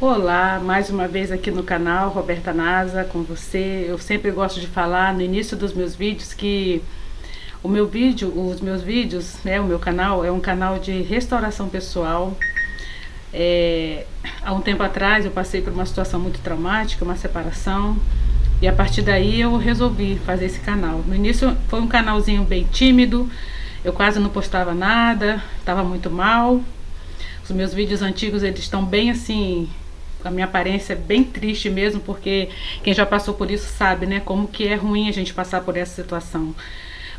Olá, mais uma vez aqui no canal Roberta Nasa com você. Eu sempre gosto de falar no início dos meus vídeos que os meus vídeos, o meu canal é um canal de restauração pessoal. Há um tempo atrás eu passei por uma situação muito traumática, uma separação, e a partir daí eu resolvi fazer esse canal. No início foi um canalzinho bem tímido, eu quase não postava nada, estava muito mal. Os meus vídeos antigos eles estão bem assim, a minha aparência é bem triste mesmo, porque quem já passou por isso sabe, né, como que é ruim a gente passar por essa situação.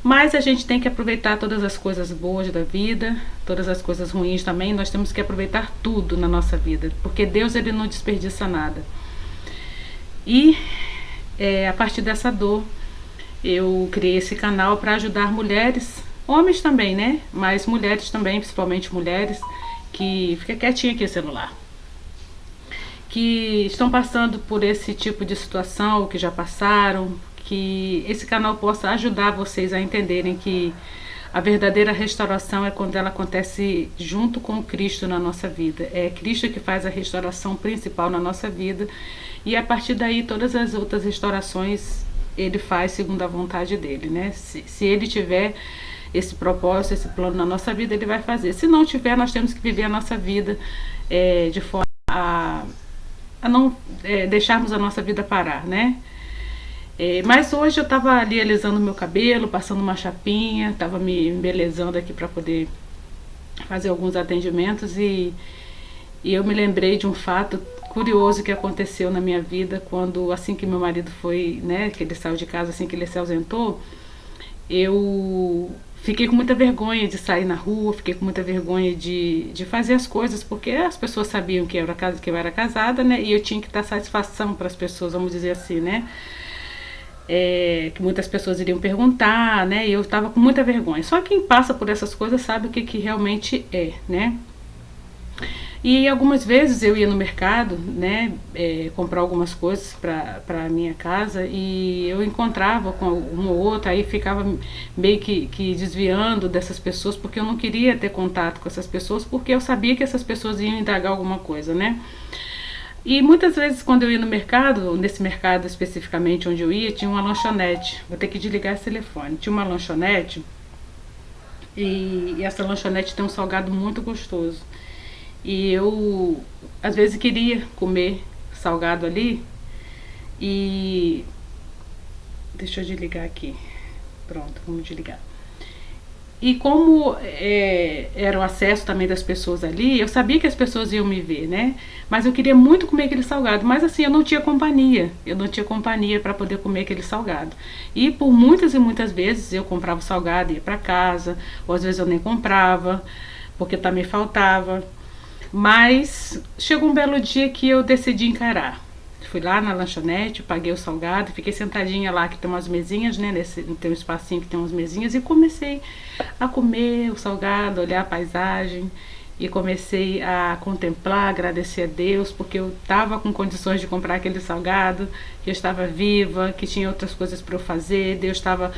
Mas a gente tem que aproveitar todas as coisas boas da vida, todas as coisas ruins também, nós temos que aproveitar tudo na nossa vida, porque Deus ele não desperdiça nada. E a partir dessa dor, eu criei esse canal para ajudar mulheres, homens também, né, mas mulheres também, principalmente mulheres, que fica quietinha aqui o celular, que estão passando por esse tipo de situação, que já passaram, que esse canal possa ajudar vocês a entenderem que a verdadeira restauração é quando ela acontece junto com Cristo na nossa vida. É Cristo que faz a restauração principal na nossa vida, e a partir daí todas as outras restaurações ele faz segundo a vontade dele, né? Se ele tiver esse propósito, esse plano na nossa vida, ele vai fazer. Se não tiver, nós temos que viver a nossa vida de forma a não deixarmos a nossa vida parar, né? Mas hoje eu estava ali alisando meu cabelo, passando uma chapinha, estava me embelezando aqui para poder fazer alguns atendimentos, e eu me lembrei de um fato curioso que aconteceu na minha vida quando, assim que meu marido foi, né, que ele saiu de casa, assim que ele se ausentou, eu fiquei com muita vergonha de sair na rua, fiquei com muita vergonha de fazer as coisas, porque as pessoas sabiam que eu era casada, né, e eu tinha que dar satisfação para as pessoas, vamos dizer assim, né, que muitas pessoas iriam perguntar, né, e eu estava com muita vergonha. Só quem passa por essas coisas sabe o que realmente é, né. E algumas vezes eu ia no mercado, né, comprar algumas coisas para a minha casa, e eu encontrava com uma ou outra, aí ficava meio que desviando dessas pessoas, porque eu não queria ter contato com essas pessoas, porque eu sabia que essas pessoas iam indagar alguma coisa, né. E muitas vezes quando eu ia no mercado, nesse mercado especificamente onde eu ia, tinha uma lanchonete. Vou ter que desligar esse telefone. Tinha uma lanchonete, e essa lanchonete tem um salgado muito gostoso. E eu, às vezes, queria comer salgado ali. E deixa eu desligar aqui. Pronto, vamos desligar. E como era o acesso também das pessoas ali, eu sabia que as pessoas iam me ver, né? Mas eu queria muito comer aquele salgado. Mas assim, eu não tinha companhia. Eu não tinha companhia para poder comer aquele salgado. E por muitas e muitas vezes eu comprava o salgado e ia para casa. Ou às vezes eu nem comprava, porque também faltava. Mas chegou um belo dia que eu decidi encarar. Fui lá na lanchonete, paguei o salgado, fiquei sentadinha lá, que tem umas mesinhas, né? Tem um espacinho que tem umas mesinhas, e comecei a comer o salgado, olhar a paisagem, e comecei a contemplar, agradecer a Deus, porque eu estava com condições de comprar aquele salgado, que eu estava viva, que tinha outras coisas para eu fazer, Deus estava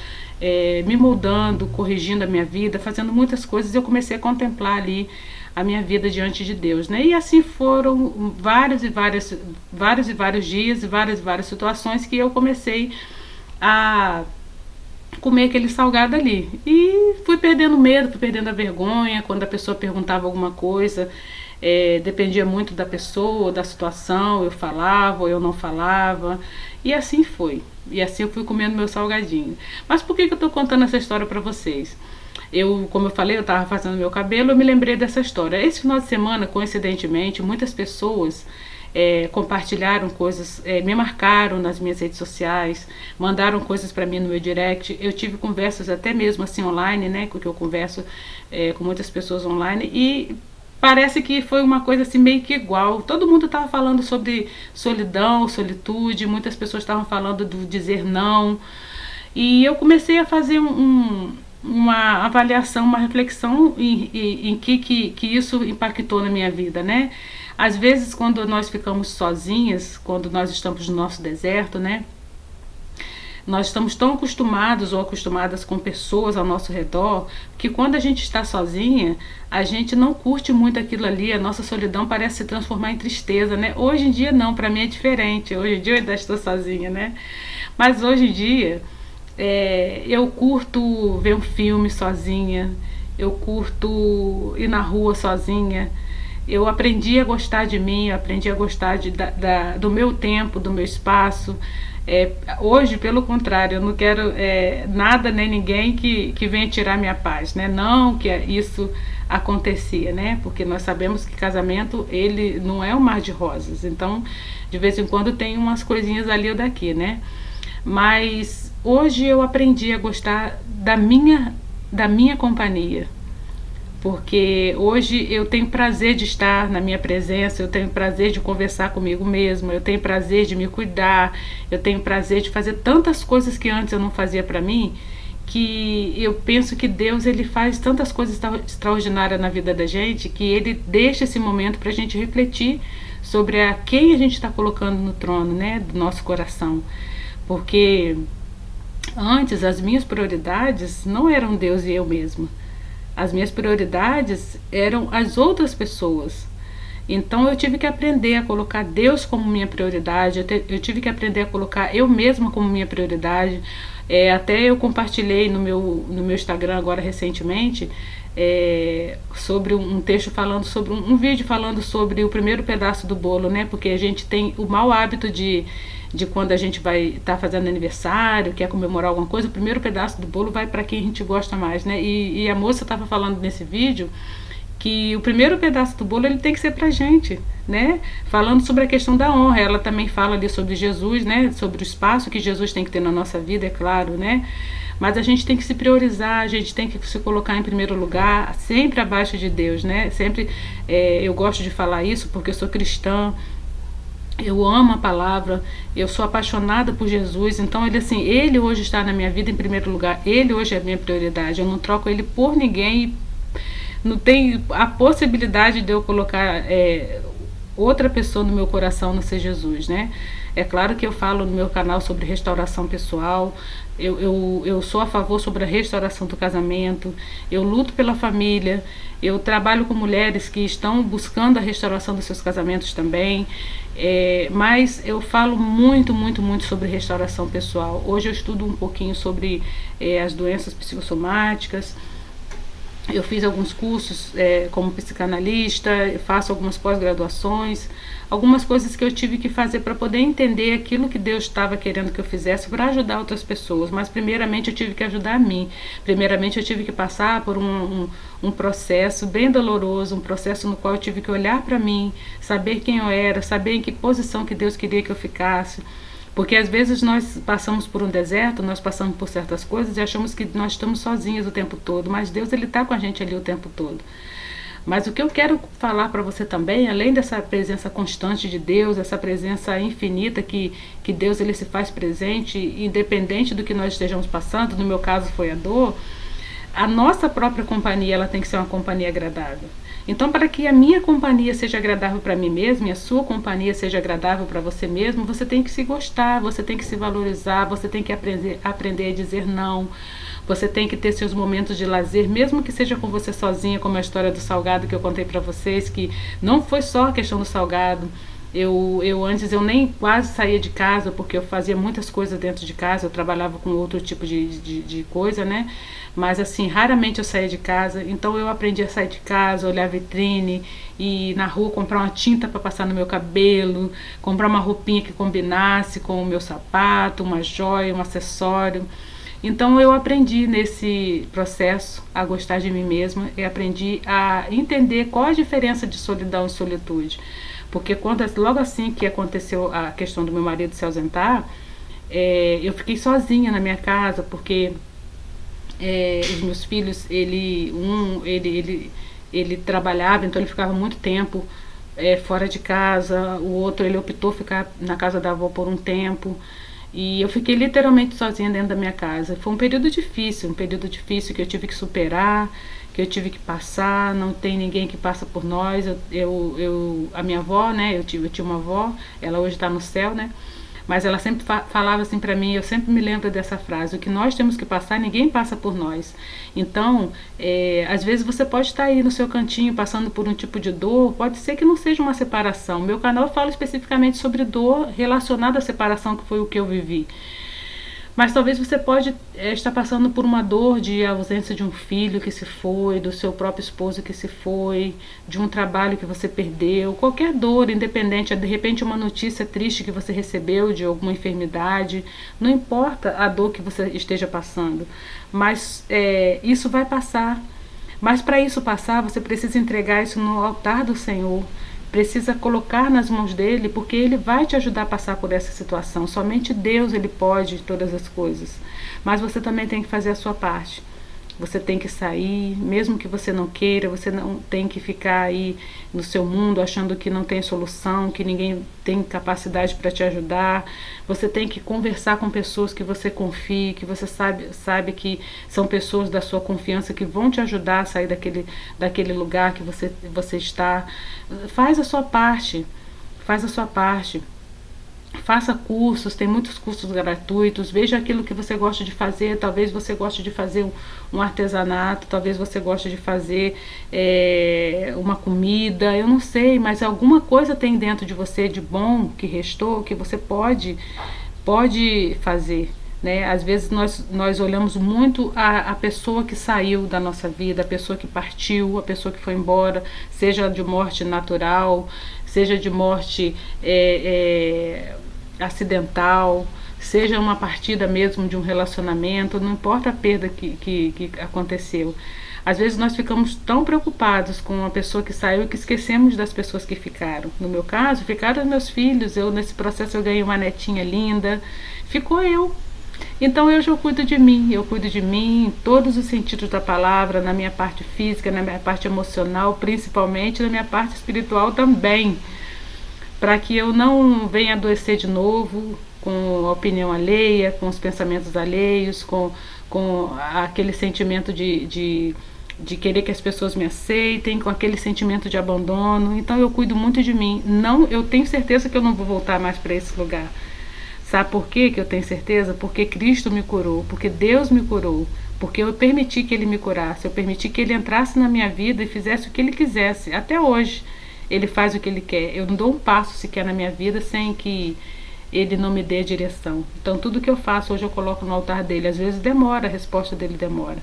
me moldando, corrigindo a minha vida, fazendo muitas coisas, e eu comecei a contemplar ali a minha vida diante de Deus, né? E assim foram vários e vários dias e várias situações que eu comecei a comer aquele salgado ali. E fui perdendo medo, fui perdendo a vergonha quando a pessoa perguntava alguma coisa. Dependia muito da pessoa, da situação, eu falava ou eu não falava. E assim foi. E assim eu fui comendo meu salgadinho. Mas por que eu estou contando essa história para vocês? Como eu falei, eu estava fazendo meu cabelo, eu me lembrei dessa história. Esse final de semana, coincidentemente, muitas pessoas compartilharam coisas, me marcaram nas minhas redes sociais, mandaram coisas para mim no meu direct. Eu tive conversas até mesmo assim online, né, porque eu converso com muitas pessoas online, e parece que foi uma coisa assim meio que igual. Todo mundo estava falando sobre solidão, solitude, muitas pessoas estavam falando do dizer não, e eu comecei a fazer uma avaliação, uma reflexão em que isso impactou na minha vida, né? Às vezes, quando nós ficamos sozinhas, quando nós estamos no nosso deserto, né? Nós estamos tão acostumados ou acostumadas com pessoas ao nosso redor que quando a gente está sozinha, a gente não curte muito aquilo ali, a nossa solidão parece se transformar em tristeza, né? Hoje em dia não, para mim é diferente. Hoje em dia eu ainda estou sozinha, né? Mas hoje em dia eu curto ver um filme sozinha, eu curto ir na rua sozinha. Eu aprendi a gostar de mim, eu aprendi a gostar do meu tempo, do meu espaço. Hoje, pelo contrário, eu não quero nada nem ninguém que venha tirar minha paz, né? Não que isso acontecia, né? Porque nós sabemos que casamento, ele não é um mar de rosas. Então, de vez em quando tem umas coisinhas ali ou daqui, né? Mas hoje eu aprendi a gostar da minha companhia, porque hoje eu tenho prazer de estar na minha presença, eu tenho prazer de conversar comigo mesma, eu tenho prazer de me cuidar, eu tenho prazer de fazer tantas coisas que antes eu não fazia para mim, que eu penso que Deus, ele faz tantas coisas extraordinárias na vida da gente, que ele deixa esse momento para a gente refletir sobre a quem a gente está colocando no trono, né, do nosso coração. Porque antes as minhas prioridades não eram Deus e eu mesma. As minhas prioridades eram as outras pessoas. Então eu tive que aprender a colocar Deus como minha prioridade, eu tive que aprender a colocar eu mesma como minha prioridade. Até eu compartilhei no meu Instagram agora recentemente sobre um texto falando sobre um vídeo falando sobre o primeiro pedaço do bolo, né? Porque a gente tem o mau hábito de quando a gente vai estar fazendo aniversário, quer comemorar alguma coisa, o primeiro pedaço do bolo vai para quem a gente gosta mais, né? E a moça estava falando nesse vídeo que o primeiro pedaço do bolo ele tem que ser pra gente, né? Falando sobre a questão da honra, ela também fala ali sobre Jesus, né? Sobre o espaço que Jesus tem que ter na nossa vida, é claro, né? Mas a gente tem que se priorizar, a gente tem que se colocar em primeiro lugar, sempre abaixo de Deus, né? Sempre, eu gosto de falar isso porque eu sou cristã. Eu amo a palavra, eu sou apaixonada por Jesus, então ele hoje está na minha vida em primeiro lugar, ele hoje é a minha prioridade, eu não troco ele por ninguém, não tem a possibilidade de eu colocar outra pessoa no meu coração, não ser Jesus, né? É claro que eu falo no meu canal sobre restauração pessoal, eu sou a favor sobre a restauração do casamento, eu luto pela família, eu trabalho com mulheres que estão buscando a restauração dos seus casamentos também, mas eu falo muito, muito, muito sobre restauração pessoal. Hoje eu estudo um pouquinho sobre as doenças psicossomáticas. Eu fiz alguns cursos como psicanalista, faço algumas pós-graduações, algumas coisas que eu tive que fazer para poder entender aquilo que Deus estava querendo que eu fizesse para ajudar outras pessoas. Mas primeiramente eu tive que ajudar a mim. Primeiramente eu tive que passar por um processo bem doloroso, um processo no qual eu tive que olhar para mim, saber quem eu era, saber em que posição que Deus queria que eu ficasse. Porque às vezes nós passamos por um deserto, nós passamos por certas coisas e achamos que nós estamos sozinhos o tempo todo, mas Deus ele está com a gente ali o tempo todo. Mas o que eu quero falar para você também, além dessa presença constante de Deus, essa presença infinita que Deus ele se faz presente, independente do que nós estejamos passando, no meu caso foi a dor, a nossa própria companhia ela tem que ser uma companhia agradável. Então, para que a minha companhia seja agradável para mim mesma e a sua companhia seja agradável para você mesmo, você tem que se gostar, você tem que se valorizar, você tem que aprender a dizer não, você tem que ter seus momentos de lazer, mesmo que seja com você sozinha, como a história do salgado que eu contei para vocês, que não foi só a questão do salgado. Antes eu nem quase saía de casa, porque eu fazia muitas coisas dentro de casa, eu trabalhava com outro tipo de coisa, né? Mas assim, raramente eu saía de casa, então eu aprendi a sair de casa, olhar a vitrine, ir na rua comprar uma tinta para passar no meu cabelo, comprar uma roupinha que combinasse com o meu sapato, uma joia, um acessório. Então eu aprendi nesse processo a gostar de mim mesma e aprendi a entender qual a diferença de solidão e solitude. Porque logo assim que aconteceu a questão do meu marido se ausentar, eu fiquei sozinha na minha casa, porque os meus filhos, ele trabalhava, então ele ficava muito tempo fora de casa, o outro ele optou ficar na casa da avó por um tempo, e eu fiquei literalmente sozinha dentro da minha casa. Foi um período difícil que eu tive que superar, que eu tive que passar, não tem ninguém que passa por nós. A minha avó, né, eu tinha uma avó, ela hoje está no céu, né, Mas ela sempre falava assim para mim, eu sempre me lembro dessa frase: o que nós temos que passar, ninguém passa por nós. Então, às vezes você pode estar aí no seu cantinho passando por um tipo de dor, pode ser que não seja uma separação. Meu canal fala especificamente sobre dor relacionada à separação, que foi o que eu vivi. Mas talvez você pode estar passando por uma dor de ausência de um filho que se foi, do seu próprio esposo que se foi, de um trabalho que você perdeu, qualquer dor, independente, de repente uma notícia triste que você recebeu de alguma enfermidade, não importa a dor que você esteja passando, mas isso vai passar. Mas para isso passar, você precisa entregar isso no altar do Senhor, precisa colocar nas mãos dele, porque ele vai te ajudar a passar por essa situação. Somente Deus, ele pode todas as coisas. Mas você também tem que fazer a sua parte. Você tem que sair, mesmo que você não queira, você não tem que ficar aí no seu mundo achando que não tem solução, que ninguém tem capacidade para te ajudar. Você tem que conversar com pessoas que você confie, que você sabe que são pessoas da sua confiança, que vão te ajudar a sair daquele lugar que você está. Faz a sua parte, faz a sua parte. Faça cursos, tem muitos cursos gratuitos, veja aquilo que você gosta de fazer, talvez você goste de fazer um artesanato, talvez você goste de fazer uma comida, eu não sei, mas alguma coisa tem dentro de você de bom que restou, que você pode fazer. Né? Às vezes nós olhamos muito a pessoa que saiu da nossa vida, a pessoa que partiu, a pessoa que foi embora, seja de morte natural, seja de morte acidental, seja uma partida mesmo de um relacionamento, não importa a perda que aconteceu. Às vezes nós ficamos tão preocupados com a pessoa que saiu que esquecemos das pessoas que ficaram. No meu caso, ficaram os meus filhos, nesse processo eu ganhei uma netinha linda, ficou eu. Então eu já cuido de mim em todos os sentidos da palavra, na minha parte física, na minha parte emocional, principalmente na minha parte espiritual também, para que eu não venha adoecer de novo com a opinião alheia, com os pensamentos alheios, com aquele sentimento de querer que as pessoas me aceitem, com aquele sentimento de abandono. Então eu cuido muito de mim. Não, eu tenho certeza que eu não vou voltar mais para esse lugar. Sabe por quê que eu tenho certeza? Porque Cristo me curou, porque Deus me curou, porque eu permiti que Ele me curasse, eu permiti que Ele entrasse na minha vida e fizesse o que Ele quisesse. Até hoje Ele faz o que Ele quer. Eu não dou um passo sequer na minha vida sem que Ele não me dê a direção. Então tudo que eu faço hoje eu coloco no altar dele. Às vezes demora, a resposta dele demora.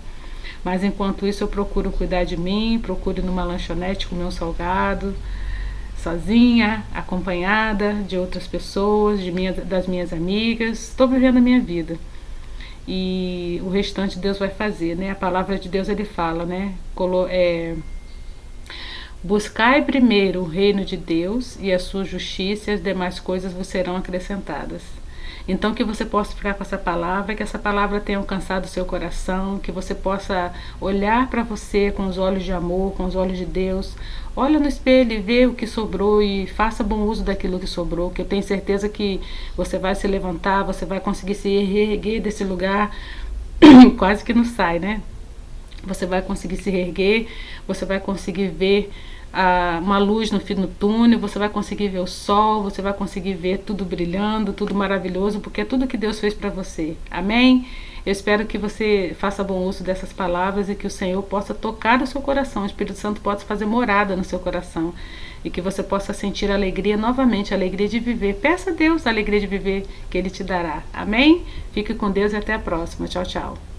Mas enquanto isso eu procuro cuidar de mim, procuro ir numa lanchonete comer um salgado, sozinha, acompanhada de outras pessoas, das minhas amigas. Estou vivendo a minha vida. E o restante Deus vai fazer, né? A palavra de Deus, ele fala, né? Buscai primeiro o reino de Deus e a sua justiça, e as demais coisas vos serão acrescentadas. Então que você possa ficar com essa palavra, que essa palavra tenha alcançado o seu coração, que você possa olhar para você com os olhos de amor, com os olhos de Deus. Olha no espelho e vê o que sobrou e faça bom uso daquilo que sobrou, que eu tenho certeza que você vai se levantar, você vai conseguir se reerguer desse lugar, quase que não sai, né? Você vai conseguir se reerguer, você vai conseguir ver uma luz no fim do túnel, você vai conseguir ver o sol, você vai conseguir ver tudo brilhando, tudo maravilhoso, porque é tudo que Deus fez para você. Amém? Eu espero que você faça bom uso dessas palavras e que o Senhor possa tocar o seu coração, o Espírito Santo possa fazer morada no seu coração e que você possa sentir alegria novamente, a alegria de viver. Peça a Deus a alegria de viver que Ele te dará. Amém? Fique com Deus e até a próxima. Tchau, tchau.